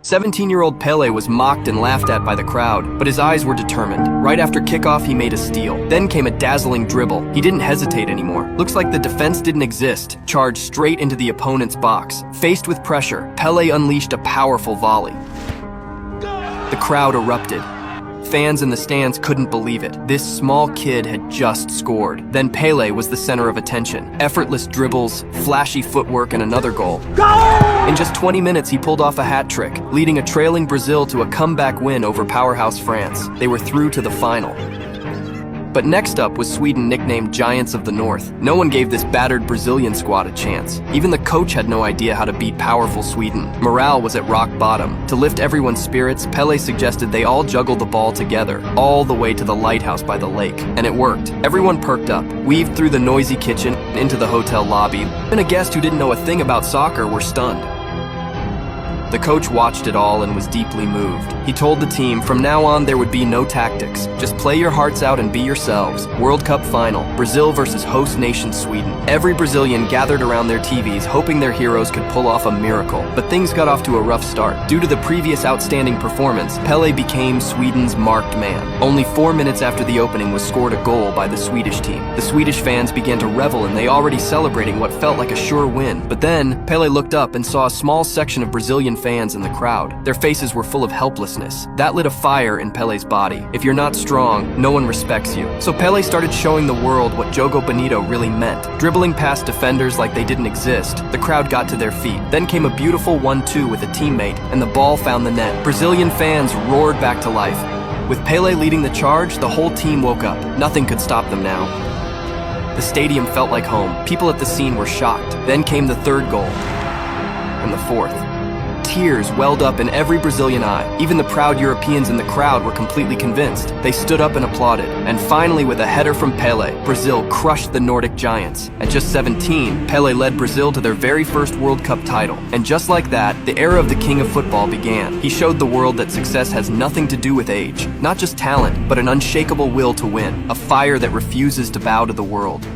17-year-old Pele was mocked and laughed at by the crowd, but his eyes were determined. Right after kickoff, he made a steal. Then came a dazzling dribble. He didn't hesitate anymore. Looks like the defense didn't exist. Charged straight into the opponent's box. Faced with pressure, Pele unleashed a powerful volley. The crowd erupted. Fans in the stands couldn't believe it. This small kid had just scored. Then Pele was the center of attention. Effortless dribbles, flashy footwork, and another goal. In just 20 minutes, he pulled off a hat trick, leading a trailing Brazil to a comeback win over powerhouse France. They were through to the final. But next up was Sweden, nicknamed Giants of the North. No one gave this battered Brazilian squad a chance. Even the coach had no idea how to beat powerful Sweden. Morale was at rock bottom. To lift everyone's spirits, Pele suggested they all juggle the ball together, all the way to the lighthouse by the lake. And it worked. Everyone perked up, weaved through the noisy kitchen, into the hotel lobby. Even a guest who didn't know a thing about soccer were stunned. The coach watched it all and was deeply moved. He told the team, from now on there would be no tactics. Just play your hearts out and be yourselves. World Cup final, Brazil versus host nation Sweden. Every Brazilian gathered around their TVs hoping their heroes could pull off a miracle. But things got off to a rough start. Due to the previous outstanding performance, Pele became Sweden's marked man. Only 4 minutes after the opening was scored a goal by the Swedish team. The Swedish fans began to revel and they already celebrating what felt like a sure win. But then, Pele looked up and saw a small section of Brazilian fans in the crowd. Their faces were full of helplessness. That lit a fire in Pele's body. If you're not strong, no one respects you. So Pele started showing the world what Jogo Bonito really meant. Dribbling past defenders like they didn't exist, the crowd got to their feet. Then came a beautiful 1-2 with a teammate, and the ball found the net. Brazilian fans roared back to life. With Pele leading the charge, the whole team woke up. Nothing could stop them now. The stadium felt like home. People at the scene were shocked. Then came the third goal, and the fourth. Tears welled up in every Brazilian eye. Even the proud Europeans in the crowd were completely convinced. They stood up and applauded. And finally, with a header from Pele, Brazil crushed the Nordic giants. At just 17, Pele led Brazil to their very first World Cup title. And just like that, the era of the king of football began. He showed the world that success has nothing to do with age. Not just talent, but an unshakable will to win. A fire that refuses to bow to the world.